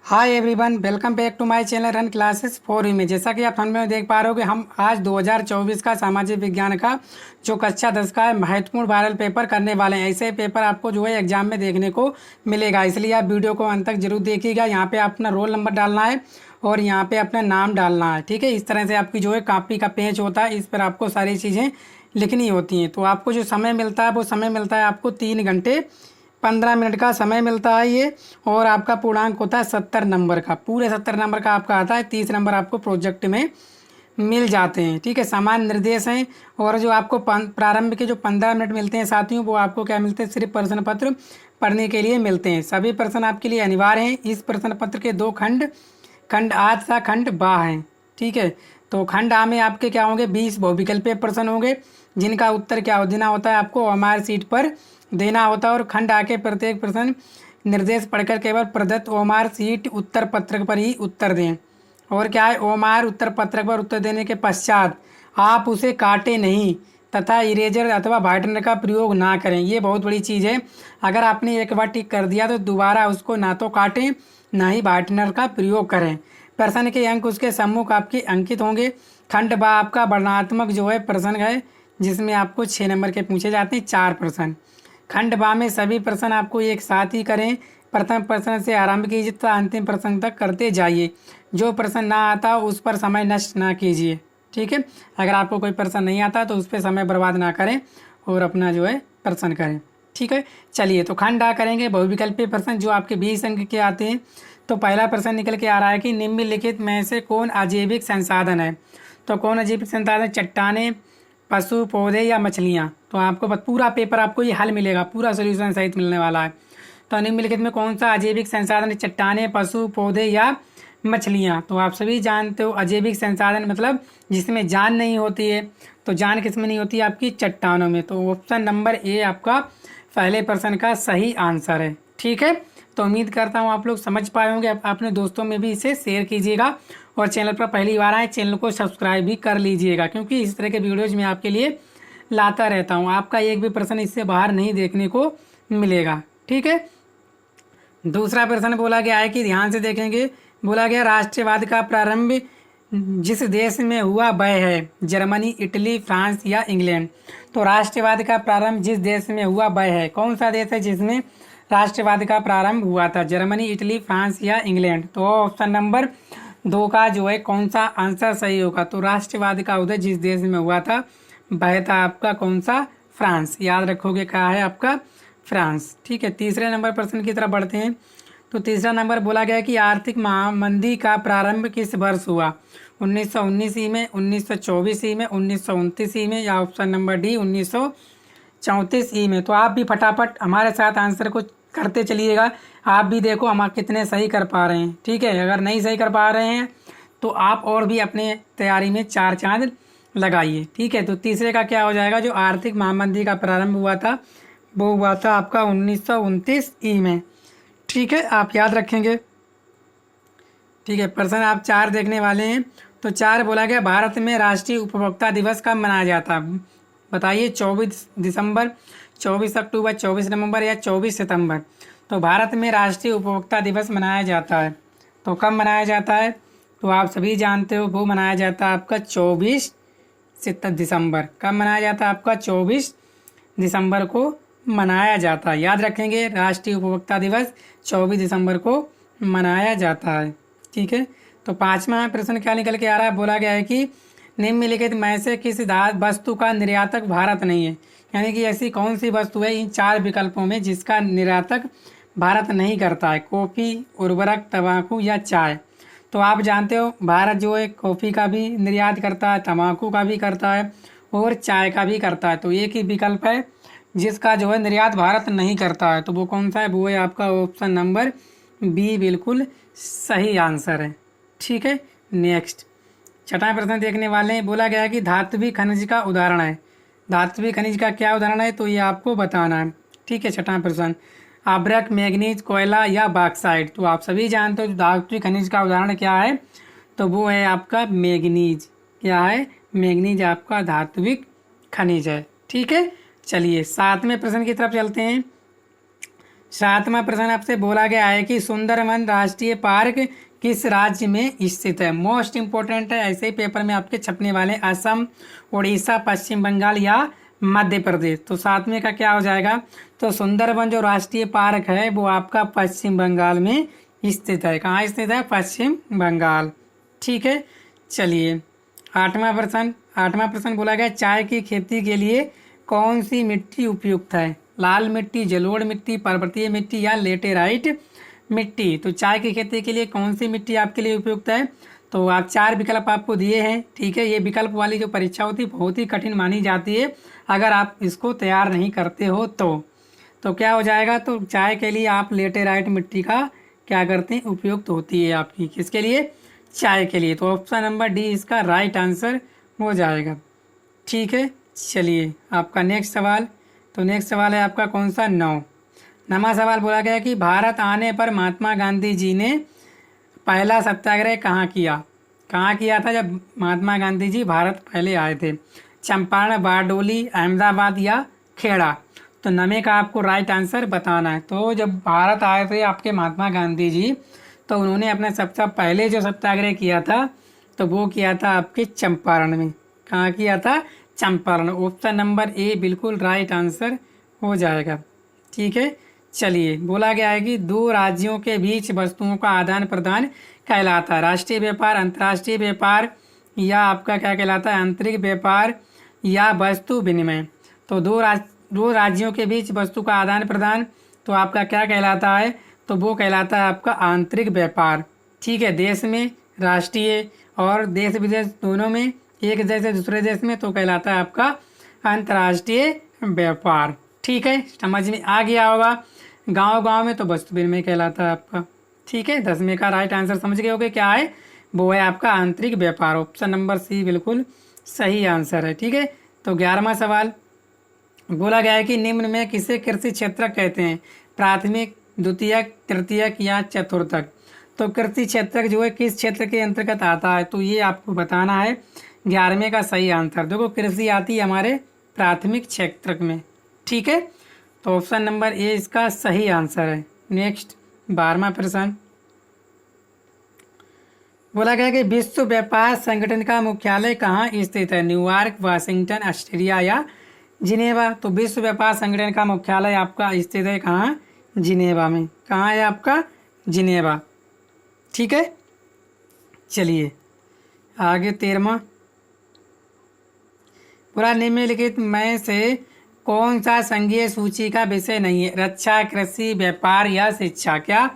Hi everyone, welcome back to my channel run classes for you में। जैसा कि आप थंबनेल में देख पा रहे हो कि हम आज 2024 का सामाजिक विज्ञान का जो कक्षा 10 का है महत्वपूर्ण वायरल पेपर करने वाले हैं। ऐसे पेपर आपको जो है एग्जाम में देखने को मिलेगा, इसलिए आप वीडियो को अंत तक जरूर देखिएगा। यहाँ पे अपना रोल नंबर डालना है और यहाँ पे अपना नाम डालना है, ठीक है। इस तरह से आपकी जो है कॉपी का पेज होता है, इस पर आपको सारी चीज़ें लिखनी होती हैं। तो आपको जो समय मिलता है वो समय मिलता है आपको 3 घंटे 15 मिनट का समय मिलता है ये। और आपका पूर्णांक होता है 70 नंबर का, पूरे 70 नंबर का आपका आता है। 30 नंबर आपको प्रोजेक्ट में मिल जाते हैं, ठीक है। समान निर्देश हैं। और जो आपको प्रारंभ के जो 15 मिनट मिलते हैं साथियों, वो आपको क्या मिलते हैं, सिर्फ प्रश्न पत्र पढ़ने के लिए मिलते हैं। सभी प्रश्न आपके लिए अनिवार्य हैं। इस प्रश्न पत्र के 2 खंड, खंड आ तथा खंड बा हैं, ठीक है। तो खंड आ में आपके क्या होंगे, 20 बहुविकल्पीय प्रश्न होंगे, जिनका उत्तर क्या देना होता है, आपको ओएमआर सीट पर देना होता है। और खंड आ के प्रत्येक प्रश्न निर्देश पढ़कर केवल प्रदत्त ओएमआर सीट उत्तर पत्रक पर ही उत्तर दें। और क्या है, ओएमआर उत्तर पत्रक पर उत्तर देने के पश्चात आप उसे काटे नहीं तथा इरेजर अथवा व्हाइटनर का प्रयोग ना करें। ये बहुत बड़ी चीज़ है। अगर आपने एक बार टिक कर दिया तो दोबारा उसको ना तो काटें ना ही व्हाइटनर का प्रयोग करें। प्रश्न के अंक उसके सम्मुख आपके अंकित होंगे। खंड बा आपका वर्णनात्मक जो है प्रश्न है, जिसमें आपको 6 नंबर के पूछे जाते हैं, 4 प्रश्न। खंड बा में सभी प्रश्न आपको एक साथ ही करें। प्रथम प्रश्न से आरंभ कीजिए तथा अंतिम प्रश्न तक करते जाइए। जो प्रश्न ना आता उस पर समय नष्ट ना कीजिए, ठीक है। अगर आपको कोई प्रश्न नहीं आता तो उस पर समय बर्बाद ना करें और अपना जो है प्रश्न करें, ठीक है। चलिए, तो खंड आ करेंगे बहुविकल्पीय प्रश्न जो आपके 20 अंक के आते हैं। तो पहला प्रश्न निकल के आ रहा है कि निम्नलिखित में से कौन अजैविक संसाधन है। तो कौन अजैविक संसाधन, चट्टाने, पशु, पौधे या मछलियाँ। तो आपको पूरा पेपर आपको ये हल मिलेगा, पूरा सोल्यूशन सहित मिलने वाला है। तो निम्नलिखित में कौन सा अजैविक संसाधन, चट्टाने, पशु, पौधे या मछलियाँ। तो आप सभी जानते हो अजैविक संसाधन मतलब जिसमें जान नहीं होती है। तो जान किस में नहीं होती है, आपकी चट्टानों में। तो ऑप्शन नंबर ए आपका पहले प्रश्न का सही आंसर है, ठीक है। तो उम्मीद करता हूँ आप लोग समझ पाए होंगे। अपने दोस्तों में भी इसे शेयर कीजिएगा और चैनल पर पहली बार आए चैनल को सब्सक्राइब भी कर लीजिएगा, क्योंकि इस तरह के वीडियोज़ मैं आपके लिए लाता रहता हूँ। आपका एक भी प्रश्न इससे बाहर नहीं देखने को मिलेगा, ठीक है। दूसरा प्रश्न बोला गया है कि ध्यान से देखेंगे। बोला गया राष्ट्रवाद का प्रारंभ जिस देश में हुआ वह है जर्मनी, इटली, फ्रांस या इंग्लैंड। तो राष्ट्रवाद का प्रारंभ जिस देश में हुआ वह है, कौन सा देश है जिसमें राष्ट्रवाद का प्रारंभ हुआ था, जर्मनी, इटली, फ्रांस या इंग्लैंड। तो ऑप्शन नंबर 2 का जो है कौन सा आंसर सही होगा। तो राष्ट्रवाद का उदय जिस देश में हुआ था वह था आपका कौन सा, फ्रांस। याद रखोगे क्या है आपका, फ्रांस, ठीक है। तीसरे नंबर प्रश्न की तरफ बढ़ते हैं। तो तीसरा नंबर बोला गया कि आर्थिक महामंदी का प्रारंभ किस वर्ष हुआ, 1919 ई में, 1924 ई में, 1929 ई में या ऑप्शन नंबर डी 1934 ई में। तो आप भी फटाफट हमारे साथ आंसर को करते चलिएगा। आप भी देखो हम कितने सही कर पा रहे हैं, ठीक है। अगर नहीं सही कर पा रहे हैं तो आप और भी अपने तैयारी में 4 चांद लगाइए, ठीक है। तो तीसरे का क्या हो जाएगा, जो आर्थिक महामंदी का प्रारंभ हुआ था वो हुआ था आपका 1929 ई में, ठीक है। आप याद रखेंगे, ठीक है। प्रश्न आप 4 देखने वाले हैं। तो 4 बोला गया भारत में राष्ट्रीय उपभोक्ता दिवस कब मनाया जाता है। बताइए, 24 दिसंबर, 24 अक्टूबर, 24 नवंबर या 24 सितंबर। तो भारत में राष्ट्रीय उपभोक्ता दिवस मनाया जाता है तो कब मनाया जाता है। तो आप सभी जानते हो वो मनाया जाता है आपका 24 दिसंबर। कब मनाया जाता है आपका 24 दिसंबर को मनाया जाता है। याद रखेंगे, राष्ट्रीय उपभोक्ता दिवस 24 दिसंबर को मनाया जाता है, ठीक है। तो 5वां प्रश्न क्या निकल के आ रहा है, बोला गया है कि निम्नलिखित में से किस वस्तु का निर्यातक भारत नहीं है। यानी कि ऐसी कौन सी वस्तु है इन 4 विकल्पों में जिसका निर्यातक भारत नहीं करता है, कॉफ़ी, उर्वरक, तंबाकू या चाय। तो आप जानते हो भारत जो है कॉफ़ी का भी निर्यात करता है, तंबाकू का भी करता है और चाय का भी करता है। तो एक ही विकल्प है जिसका जो है निर्यात भारत नहीं करता है। तो वो कौन सा है, वो है आपका ऑप्शन नंबर बी, बिल्कुल सही आंसर है, ठीक है। नेक्स्ट 6वां प्रश्न देखने वाले हैं। बोला गया है कि धात्विक खनिज का उदाहरण है। धात्विक खनिज का क्या उदाहरण है, तो ये आपको बताना है, ठीक है। 6वां प्रश्न, अभ्रक, मैग्नीज, कोयला या बॉक्साइट। तो आप सभी जानते हो धात्विक खनिज का उदाहरण क्या है, तो वो है आपका मैग्नीज। क्या है, मैग्नीज आपका धात्विक खनिज है, ठीक है। चलिए 7वें प्रश्न की तरफ चलते हैं। 7वां प्रश्न आपसे बोला गया है कि सुंदरवन राष्ट्रीय पार्क किस राज्य में स्थित है। मोस्ट इंपोर्टेंट है, ऐसे ही पेपर में आपके छपने वाले असम, उड़ीसा, पश्चिम बंगाल या मध्य प्रदेश। तो 7वें का क्या हो जाएगा, तो सुंदरवन जो राष्ट्रीय पार्क है वो आपका पश्चिम बंगाल में स्थित है। कहाँ स्थित है, पश्चिम बंगाल। ठीक है, चलिए 8वां प्रश्न बोला गया चाय की खेती के लिए कौन सी मिट्टी उपयुक्त है। लाल मिट्टी, जलोढ़ मिट्टी, पर्वतीय मिट्टी या लेटेराइट मिट्टी। तो चाय की खेती के लिए कौन सी मिट्टी आपके लिए उपयुक्त है, तो आप 4 विकल्प आपको दिए हैं। ठीक है, ये विकल्प वाली जो परीक्षा होती है बहुत ही कठिन मानी जाती है अगर आप इसको तैयार नहीं करते हो तो क्या हो जाएगा, तो चाय के लिए आप लेटेराइट मिट्टी का क्या करते हैं, उपयुक्त होती है आपकी, किसके लिए, चाय के लिए। तो ऑप्शन नंबर डी इसका राइट आंसर हो जाएगा। ठीक है, चलिए आपका नेक्स्ट सवाल, तो नेक्स्ट सवाल है आपका कौन सा, 9वां सवाल बोला गया कि भारत आने पर महात्मा गांधी जी ने पहला सत्याग्रह कहाँ किया था जब महात्मा गांधी जी भारत पहले आए थे। चंपारण, बारडोली, अहमदाबाद या खेड़ा। तो 9वें का आपको राइट आंसर बताना है। तो जब भारत आए थे आपके महात्मा गांधी जी, तो उन्होंने अपने सबसे पहले जो सत्याग्रह किया था तो वो किया था आपके चंपारण में। कहाँ किया था, चंपारण। ऑप्शन नंबर ए बिल्कुल राइट आंसर हो जाएगा। ठीक है, चलिए बोला गया है कि 2 राज्यों के बीच वस्तुओं का आदान प्रदान कहलाता है राष्ट्रीय व्यापार, अंतर्राष्ट्रीय व्यापार या आपका क्या कहलाता है, आंतरिक व्यापार या वस्तु विनिमय। तो दो राज्यों के बीच वस्तु का आदान प्रदान तो आपका क्या कहलाता है, तो वो कहलाता है आपका आंतरिक व्यापार। ठीक है, देश में राष्ट्रीय और देश विदेश दोनों में, एक देश से दूसरे देश में तो कहलाता है आपका अंतर्राष्ट्रीय व्यापार। ठीक है, समझ में आ गया होगा। गांव में तो वस्तु विनिमय कहलाता है आपका। ठीक है, 10वें का राइट आंसर समझ गए होगे क्या है, वो है आपका आंतरिक व्यापार। ऑप्शन नंबर सी बिल्कुल सही आंसर है। ठीक है, तो 11वां सवाल बोला गया है कि निम्न में किसे कृषि क्षेत्र कहते हैं, प्राथमिक, द्वितीयक, तृतीयक या चतुर्थक। तो कृषि क्षेत्र जो है किस क्षेत्र के अंतर्गत आता है, तो ये आपको बताना है। 11वें का सही आंसर देखो, कृषि आती है हमारे प्राथमिक क्षेत्र में। ठीक है, तो ऑप्शन नंबर ए इसका सही आंसर है। नेक्स्ट 12वां प्रश्न बोला गया कि विश्व व्यापार संगठन का मुख्यालय कहाँ स्थित है, न्यूयॉर्क, वाशिंगटन, ऑस्ट्रेलिया या जिनेवा। तो विश्व व्यापार संगठन का मुख्यालय आपका स्थित है कहाँ, जिनेवा में। कहाँ है आपका, जिनेवा। ठीक है, चलिए आगे 13वां पूरा निम्नलिखित में से कौन सा संघीय सूची का विषय नहीं है, रक्षा, कृषि, व्यापार या शिक्षा। क्या,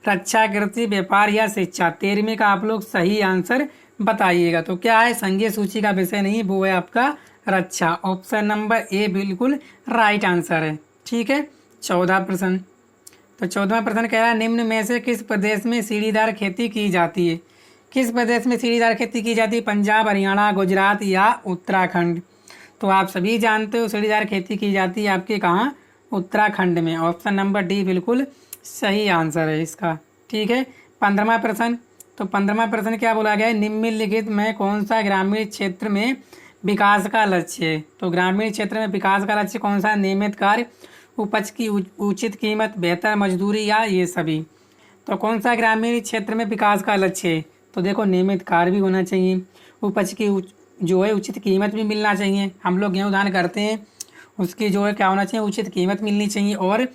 रक्षा, कृषि, व्यापार या शिक्षा। 13वें का आप लोग सही आंसर बताइएगा। तो क्या है, संघीय सूची का विषय नहीं, वो है आपका रक्षा। ऑप्शन नंबर ए बिल्कुल राइट आंसर है। ठीक है, 14वां प्रश्न, तो 14वां प्रश्न कह रहा है निम्न में से किस प्रदेश में सीढ़ीदार खेती की जाती है। किस प्रदेश में सीढ़ीदार खेती की जाती है, पंजाब, हरियाणा, गुजरात या उत्तराखंड। तो आप सभी जानते हो सीढ़ीदार खेती की जाती है आपके कहाँ, उत्तराखंड में। ऑप्शन नंबर डी बिल्कुल सही आंसर है इसका। ठीक है, 15वां प्रश्न, तो 15वां प्रश्न क्या बोला गया है, निम्नलिखित में कौन सा ग्रामीण क्षेत्र में विकास का लक्ष्य है। तो ग्रामीण क्षेत्र में विकास का लक्ष्य कौन सा, नियमित कार्य, उपज की उचित कीमत, बेहतर मजदूरी या ये सभी। तो कौन सा ग्रामीण क्षेत्र में विकास का लक्ष्य है, तो देखो नियमित कार्य भी होना चाहिए, उपज की जो है उचित कीमत भी मिलना चाहिए। हम लोग गेहूँ धान करते हैं, उसकी जो है क्या होना चाहिए, उचित कीमत मिलनी चाहिए और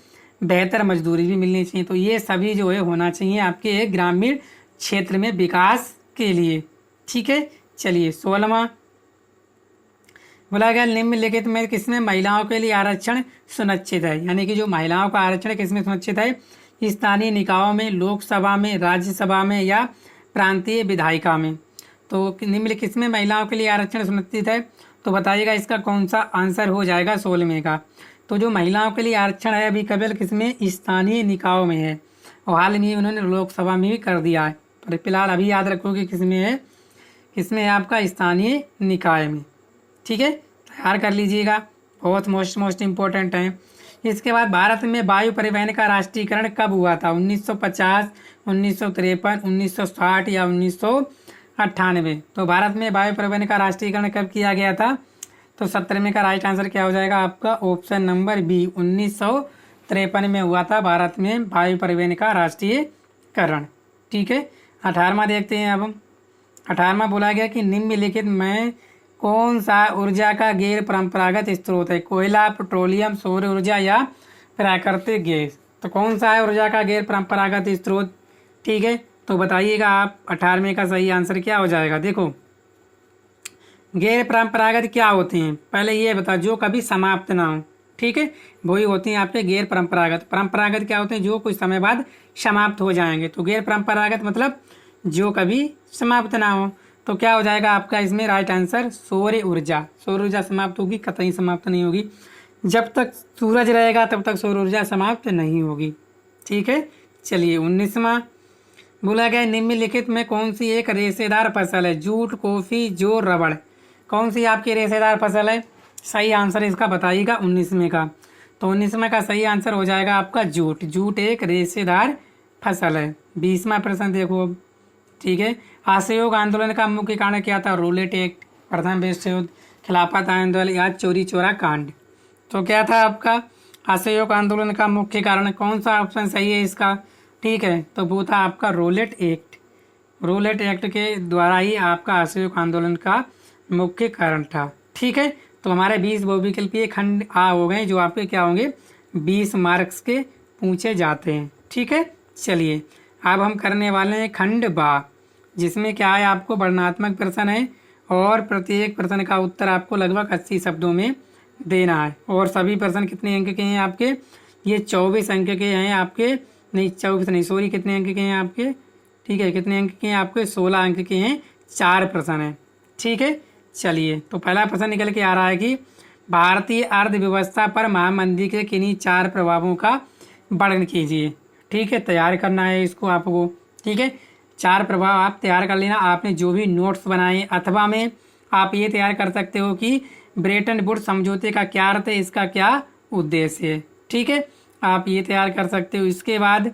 बेहतर मजदूरी भी मिलनी चाहिए। तो ये सभी जो है होना चाहिए आपके एक ग्रामीण क्षेत्र में विकास के लिए। ठीक है, चलिए 16वां बोला गया निम्नलिखित में किसमें महिलाओं के लिए आरक्षण सुनिश्चित है, यानी कि जो महिलाओं का आरक्षण किसमें सुनिश्चित है, स्थानीय निकायों में, लोकसभा में, राज्यसभा में या प्रांतीय विधायिका में। तो निम्नलिखित किसमें महिलाओं के लिए आरक्षण सुनिश्चित है, तो बताइएगा इसका कौन सा आंसर हो जाएगा 16वें का। तो जो महिलाओं के लिए आरक्षण है अभी केवल किसमें, स्थानीय निकायों में है, और हाल में उन्होंने लोकसभा में भी कर दिया है। पर फिलहाल अभी याद रखो कि किसमें है, किसमें है आपका स्थानीय निकाय में। ठीक है, तैयार कर लीजिएगा, बहुत मोस्ट इम्पोर्टेंट है। इसके बाद भारत में वायु परिवहन का राष्ट्रीयकरण कब हुआ था, 1950, 1953, 1960 या 1998। तो भारत में वायु परिवहन का राष्ट्रीयकरण कब किया गया था, तो 17वें का राइट आंसर क्या हो जाएगा आपका, ऑप्शन नंबर बी 1950 1953 में हुआ था भारत में वायु परिवहन का राष्ट्रीयकरण। ठीक है, 18वां देखते हैं अब हम। 18वां बोला गया कि निम्नलिखित में कौन सा ऊर्जा का गैर परंपरागत स्रोत है? कोयला, पेट्रोलियम, सौर ऊर्जा या प्राकृतिक गैस। तो कौन सा है ऊर्जा का गैर परंपरागत स्रोत? ठीक है, तो बताइएगा आप 18वें का सही आंसर क्या हो जाएगा। देखो, गैर परंपरागत क्या होती हैं, पहले ये बता, जो कभी समाप्त ना हो। ठीक है, वही होती हैं आपके गैर परंपरागत। परंपरागत क्या होते हैं? जो कुछ समय बाद समाप्त हो जाएंगे। तो गैर परंपरागत मतलब जो कभी समाप्त ना हो। तो क्या हो जाएगा आपका इसमें राइट आंसर? सौर ऊर्जा। सौर ऊर्जा समाप्त होगी? कतई समाप्त नहीं होगी। जब तक सूरज रहेगा तब तक सौर ऊर्जा समाप्त नहीं होगी। ठीक है, चलिए 19वां बोला गया निम्नलिखित में कौन सी एक रेशेदार फसल है? जूट, कॉफी, जौ, रबड़। कौन सी आपकी रेशेदार फसल है? सही आंसर इसका बताइएगा 19वें का। तो 19वें का सही आंसर हो जाएगा आपका जूट। जूट एक रेशेदार फसल है। 20वां प्रश्न देखो अब। ठीक है, असहयोग आंदोलन का मुख्य कारण क्या था? रूलेट एक्ट, प्रथम विश्व युद्ध, खिलाफत आंदोलन या चोरी चोरा कांड। तो क्या था आपका असहयोग आंदोलन का मुख्य कारण? कौन सा ऑप्शन सही है इसका? ठीक है, तो वो था आपका रूलेट एक्ट। रूलेट एक्ट के द्वारा ही आपका असहयोग आंदोलन का मुख्य कारण था। ठीक है, तो हमारे 20 बहुविकल्पीय खंड आ हो गए, जो आपके क्या होंगे 20 मार्क्स के पूछे जाते हैं। ठीक है, चलिए अब हम करने वाले हैं खंड बा, जिसमें क्या है आपको वर्णनात्मक प्रश्न है और प्रत्येक प्रश्न का उत्तर आपको लगभग 80 शब्दों में देना है। और सभी प्रश्न कितने अंक के हैं आपके? ये 24 अंक के हैं आपके, नहीं 24 नहीं सॉरी, कितने अंक के हैं आपके? ठीक है, कितने अंक के हैं आपके? 16 अंक के हैं। 4 प्रश्न हैं। ठीक है, चलिए तो पहला प्रश्न निकल के आ रहा है कि भारतीय अर्थव्यवस्था पर महामंदी के किन्हीं 4 प्रभावों का वर्णन कीजिए। ठीक है, तैयार करना है इसको आपको। ठीक है, 4 प्रभाव आप तैयार कर लेना। आपने जो भी नोट्स बनाए, अथवा में आप ये तैयार कर सकते हो कि ब्रेटन वुड्स समझौते का क्या अर्थ है, इसका क्या उद्देश्य है। ठीक है, आप ये तैयार कर सकते हो। इसके बाद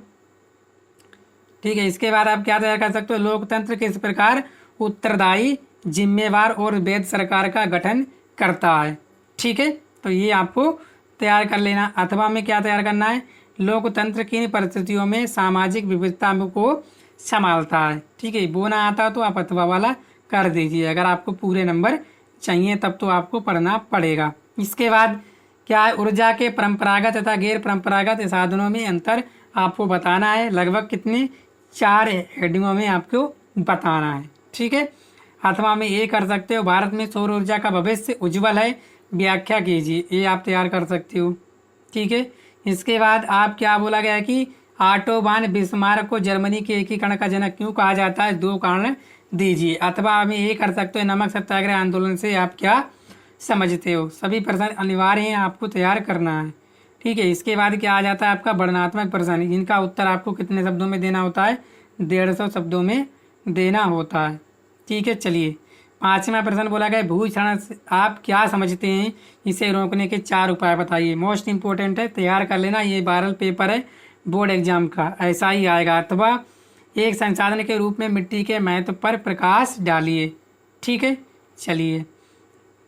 ठीक है, इसके बाद आप क्या तैयार कर सकते हो? लोकतंत्र किस प्रकार उत्तरदायी, जिम्मेवार और वैध सरकार का गठन करता है। ठीक है, तो ये आपको तैयार कर लेना। अथवा में क्या तैयार करना है? लोकतंत्र किन परिस्थितियों में सामाजिक विविधता को संभालता है। ठीक है, वो ना आता तो आप अथवा वाला कर दीजिए। अगर आपको पूरे नंबर चाहिए तब तो आपको पढ़ना पड़ेगा। इसके बाद क्या है? ऊर्जा के परंपरागत तथा गैर परंपरागत साधनों में अंतर आपको बताना है। लगभग कितने? 4 हेडिंगों में आपको बताना है। ठीक है, अथवा में ये कर सकते हो, भारत में सौर ऊर्जा का भविष्य उज्जवल है, व्याख्या कीजिए। ये आप तैयार कर सकते हो। ठीक है, इसके बाद आप क्या बोला गया है कि ऑटो वान बिस्मार्क को जर्मनी के एकीकरण का जनक क्यों कहा जाता है? 2 कारण दीजिए। अथवा आप ये कर सकते हो, नमक सत्याग्रह आंदोलन से आप क्या समझते हो। सभी प्रश्न अनिवार्य हैं, आपको तैयार करना है। ठीक है, इसके बाद क्या आ जाता है आपका वर्णनात्मक प्रश्न। इनका उत्तर आपको कितने शब्दों में देना होता है? 150 शब्दों में देना होता है। ठीक है, चलिए 5वां प्रश्न बोला गया भूक्षरण आप क्या समझते हैं, इसे रोकने के 4 उपाय बताइए। मोस्ट इंपोर्टेंट है, तैयार कर लेना। ये वायरल पेपर है बोर्ड एग्जाम का, ऐसा ही आएगा। अथवा एक संसाधन के रूप में मिट्टी के महत्व पर प्रकाश डालिए। ठीक है, चलिए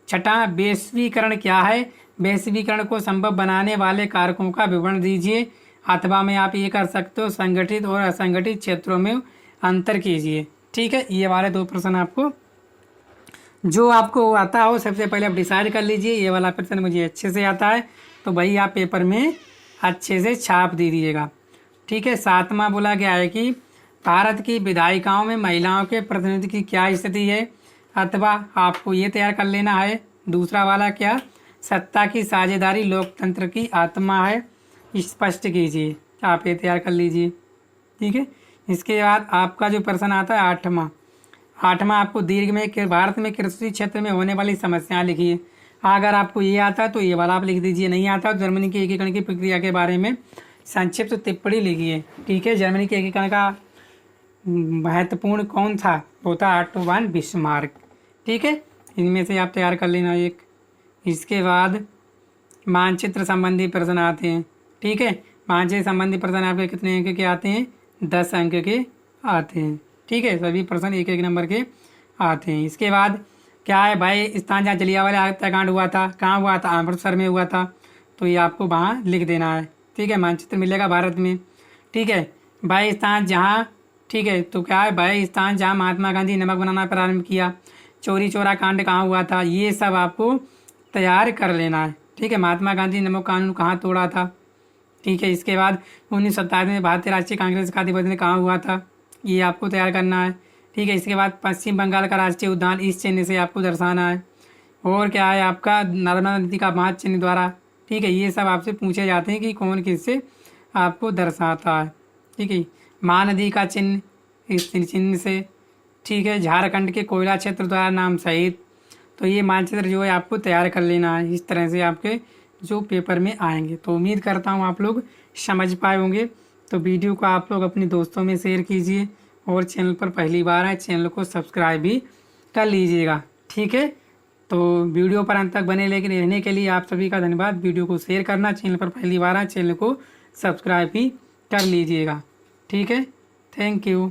6वां वैश्वीकरण क्या है? वैश्वीकरण को संभव बनाने वाले कारकों का विवरण दीजिए। अथवा में आप ये कर सकते हो, संगठित और असंगठित क्षेत्रों में अंतर कीजिए। ठीक है, ये वाले 2 प्रश्न आपको जो आपको आता हो सबसे पहले आप डिसाइड कर लीजिए। ये वाला प्रश्न मुझे अच्छे से आता है तो भाई आप पेपर में अच्छे से छाप दीजिएगा। ठीक है, 7वां बोला गया है कि भारत की विधायिकाओं में महिलाओं के प्रतिनिधि की क्या स्थिति है। अथवा आपको ये तैयार कर लेना है। दूसरा वाला क्या? सत्ता की साझेदारी लोकतंत्र की आत्मा है, स्पष्ट कीजिए। आप ये तैयार कर लीजिए। ठीक है, इसके बाद आपका जो प्रश्न आता है 8वां आपको दीर्घ में भारत में कृषि क्षेत्र में होने वाली समस्याएं लिखिए। अगर आपको ये आता है तो ये वाला आप लिख दीजिए, नहीं आता तो जर्मनी के एकीकरण की प्रक्रिया के बारे में संक्षिप्त टिप्पणी लिखिए। ठीक है, जर्मनी के एकीकरण का महत्वपूर्ण कौन था? वो था ऑटो वान बिस्मार्क। ठीक है, इनमें से आप तैयार कर लेना एक। इसके बाद मानचित्र संबंधी प्रश्न आते हैं। ठीक है, मानचित्र संबंधी प्रश्न आपके कितने अंक के आते हैं? 10 अंक के आते हैं। ठीक है, सभी प्रश्न 1-1 नंबर के आते हैं। इसके बाद क्या है भाई? स्थान जहाँ जलियांवाला हत्याकांड हुआ था, कहाँ हुआ था? अमृतसर में हुआ था। तो ये आपको वहाँ लिख देना है। ठीक है, मानचित्र मिलेगा भारत में। ठीक है, वह स्थान जहाँ, ठीक है, तो क्या है, वह स्थान जहाँ महात्मा गांधी नमक बनाना प्रारंभ किया, चोरी चोरा कांड कहाँ हुआ था, ये सब आपको तैयार कर लेना है। ठीक है, महात्मा गांधी नमक कानून कहाँ तोड़ा था। ठीक है, इसके बाद 1927 में भारतीय राष्ट्रीय कांग्रेस का अधिवेशन कहाँ हुआ था, ये आपको तैयार करना है। ठीक है, इसके बाद पश्चिम बंगाल का राष्ट्रीय उद्यान इस चिन्ह से आपको दर्शाना है। और क्या है आपका नर्मदा नदी का बांध चिन्ह द्वारा। ठीक है, ये सब आपसे पूछे जाते हैं कि कौन किससे आपको दर्शाता है। ठीक है, महानदी का चिन्ह इस चिन्ह से। ठीक है, झारखंड के कोयला क्षेत्र द्वारा नाम सहित। तो ये मानचित्र जो है आपको तैयार कर लेना है, इस तरह से आपके जो पेपर में आएंगे। तो उम्मीद करता हूँ आप लोग समझ पाए होंगे। तो वीडियो को आप लोग अपने दोस्तों में शेयर कीजिए और चैनल पर पहली बार आए चैनल को सब्सक्राइब भी कर लीजिएगा। ठीक है, तो वीडियो पर अंत तक बने लेकिन रहने के लिए आप सभी का धन्यवाद। वीडियो को शेयर करना, चैनल पर पहली बार आए चैनल को सब्सक्राइब भी कर लीजिएगा। ठीक है, थैंक यू।